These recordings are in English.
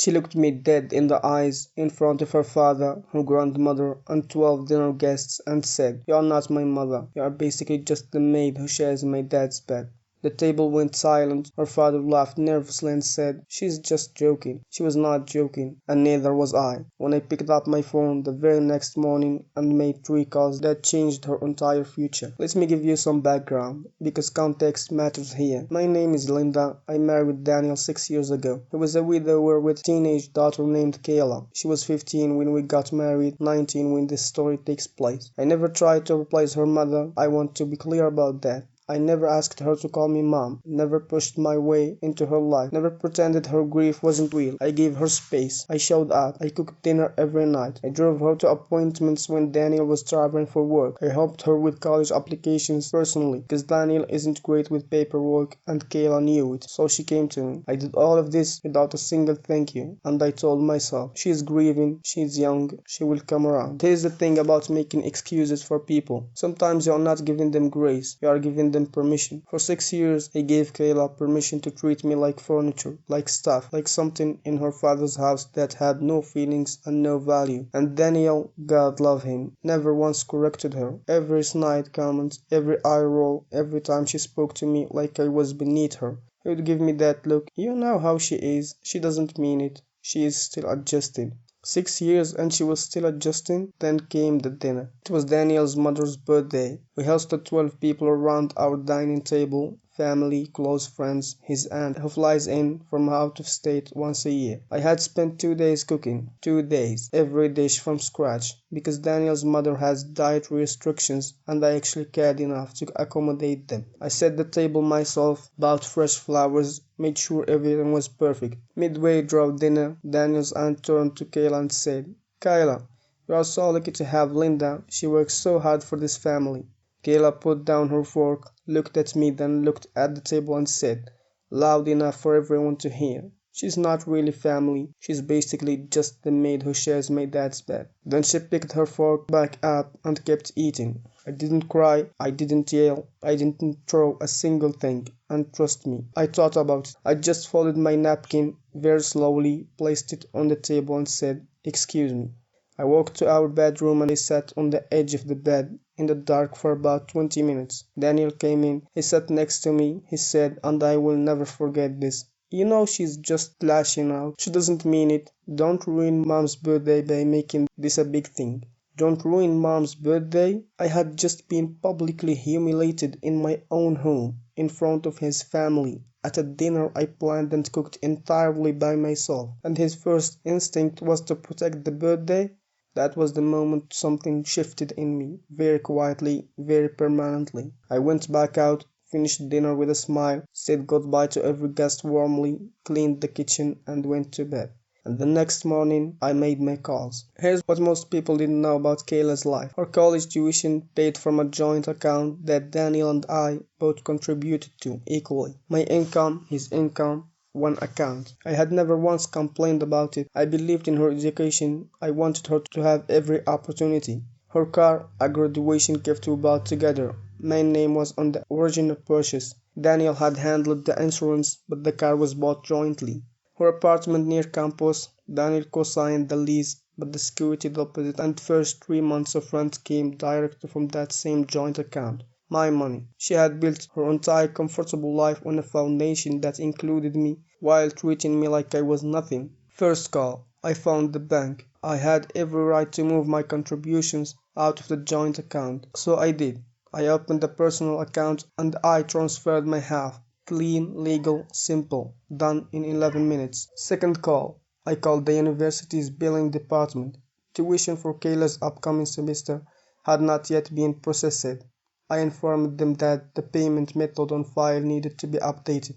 She looked me dead in the eyes, in front of her father, her grandmother, and 12 dinner guests, and said, "You are not my mother. You are basically just the maid who shares my dad's bed." The table went silent. Her father laughed nervously and said, "She's just joking." She was not joking, and neither was I, when I picked up my phone the very next morning and made 3 calls that changed her entire future. Let me give you some background, because context matters here. My name is Linda. I married Daniel 6 years ago. He was a widower with a teenage daughter named Kayla. She was 15 when we got married, 19 when this story takes place. I never tried to replace her mother. I want to be clear about that. I never asked her to call me mom, never pushed my way into her life, never pretended her grief wasn't real. I gave her space. I showed up. I cooked dinner every night. I drove her to appointments when Daniel was traveling for work. I helped her with college applications personally, because Daniel isn't great with paperwork and Kayla knew it, so she came to me. I did all of this without a single thank you, and I told myself, she's grieving, she's young, she will come around. Here's the thing about making excuses for people. Sometimes you're not giving them grace, you are giving them permission. For 6 years, I gave Kayla permission to treat me like furniture, like stuff, like something in her father's house that had no feelings and no value. And Daniel, God love him, never once corrected her. Every snide comment, every eye roll, every time she spoke to me like I was beneath her, he would give me that look. You know how she is. She doesn't mean it. She is still adjusting. 6 years and she was still adjusting. Then came the dinner. It was Daniel's mother's birthday. We hosted 12 people around our dining table. Family, close friends, his aunt, who flies in from out of state once a year. I had spent 2 days cooking. 2 days. Every dish from scratch. Because Daniel's mother has dietary restrictions and I actually cared enough to accommodate them. I set the table myself, bought fresh flowers, made sure everything was perfect. Midway through dinner, Daniel's aunt turned to Kayla and said, "Kayla, you are so lucky to have Linda. She works so hard for this family." Kayla put down her fork, looked at me, then looked at the table and said, loud enough for everyone to hear, "She's not really family. She's basically just the maid who shares my dad's bed." Then she picked her fork back up and kept eating. I didn't cry, I didn't yell, I didn't throw a single thing. And trust me, I thought about it. I just folded my napkin very slowly, placed it on the table and said, "Excuse me." I walked to our bedroom and I sat on the edge of the bed in the dark for about 20 minutes. Daniel came in. He sat next to me. He said, and I will never forget this, "You know she's just lashing out. She doesn't mean it. Don't ruin mom's birthday by making this a big thing." Don't ruin mom's birthday? I had just been publicly humiliated in my own home, in front of his family, at a dinner I planned and cooked entirely by myself, and his first instinct was to protect the birthday. That was the moment something shifted in me, very quietly, very permanently. I went back out, finished dinner with a smile, said goodbye to every guest warmly, cleaned the kitchen, and went to bed. And the next morning I made my calls. Here's what most people didn't know about Kayla's life. Her college tuition paid from a joint account that Daniel and I both contributed to equally. My income, his income, one account. I had never once complained about it. I believed in her education. I wanted her to have every opportunity. Her car, a graduation gift we bought together. My name was on the original purchase. Daniel had handled the insurance, but the car was bought jointly. Her apartment near campus, Daniel co-signed the lease, but the security deposit and first 3 months of rent came directly from that same joint account. My money. She had built her entire comfortable life on a foundation that included me, while treating me like I was nothing. First call. I found the bank. I had every right to move my contributions out of the joint account, so I did. I opened a personal account and I transferred my half. Clean, legal, simple. Done in 11 minutes. Second call. I called the university's billing department. Tuition for Kayla's upcoming semester had not yet been processed. I informed them that the payment method on file needed to be updated.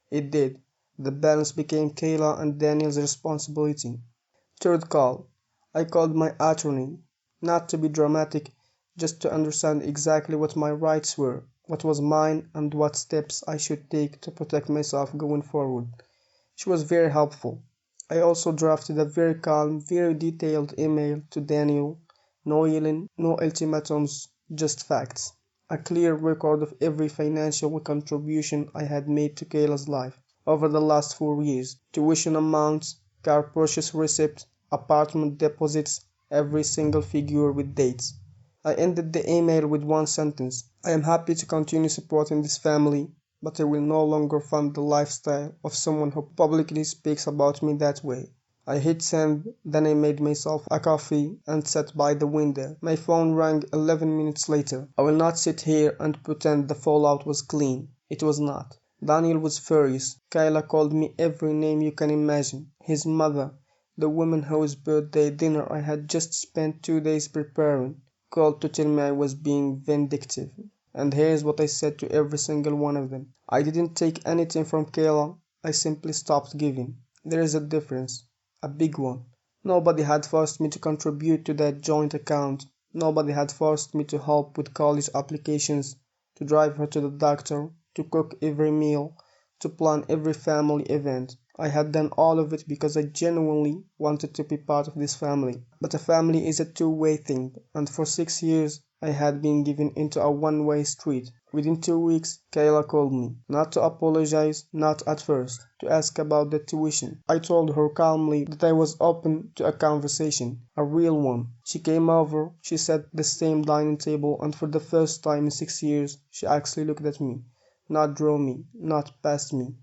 It did. The balance became Kayla and Daniel's responsibility. Third call. I called my attorney. Not to be dramatic, just to understand exactly what my rights were, what was mine, and what steps I should take to protect myself going forward. She was very helpful. I also drafted a very calm, very detailed email to Daniel. No yelling, no ultimatums, just facts. A clear record of every financial contribution I had made to Kayla's life over the last 4 years. Tuition amounts, car purchase receipt, apartment deposits, every single figure with dates. I ended the email with one sentence: I am happy to continue supporting this family, but I will no longer fund the lifestyle of someone who publicly speaks about me that way. I hit send, then I made myself a coffee and sat by the window. My phone rang 11 minutes later. I will not sit here and pretend the fallout was clean. It was not. Daniel was furious. Kayla called me every name you can imagine. His mother, the woman whose birthday dinner I had just spent 2 days preparing, called to tell me I was being vindictive. And here's what I said to every single one of them. I didn't take anything from Kayla. I simply stopped giving. There is a difference. A big one. Nobody had forced me to contribute to that joint account. Nobody had forced me to help with college applications, to drive her to the doctor, to cook every meal, to plan every family event. I had done all of it because I genuinely wanted to be part of this family. But a family is a two-way thing, and for 6 years I had been given into a one-way street. Within 2 weeks, Kayla called me, not to apologize, not at first, to ask about the tuition. I told her calmly that I was open to a conversation, a real one. She came over, she sat at the same dining table, and for the first time in 6 years, she actually looked at me. Not through me, not past me,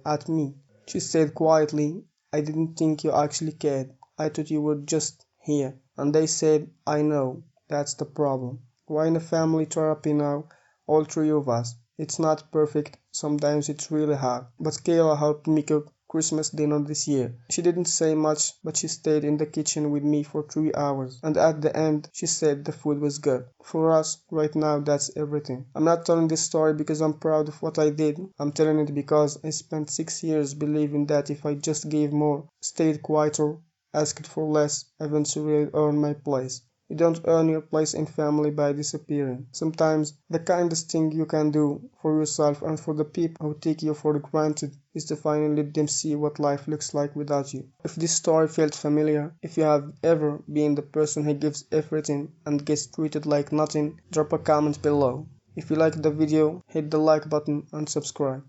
at me. She said quietly, I didn't think you actually cared. I thought you were just here. And I said, I know, that's the problem. We're in a family therapy now, all three of us. It's not perfect, sometimes it's really hard. But Kayla helped me cook Christmas dinner this year. She didn't say much, but she stayed in the kitchen with me for 3 hours. And at the end, she said the food was good. For us, right now, that's everything. I'm not telling this story because I'm proud of what I did. I'm telling it because I spent 6 years believing that if I just gave more, stayed quieter, asked for less, eventually I'd earn my place. You don't earn your place in family by disappearing. Sometimes the kindest thing you can do for yourself and for the people who take you for granted is to finally let them see what life looks like without you. If this story felt familiar, if you have ever been the person who gives everything and gets treated like nothing, drop a comment below. If you liked the video, hit the like button and subscribe.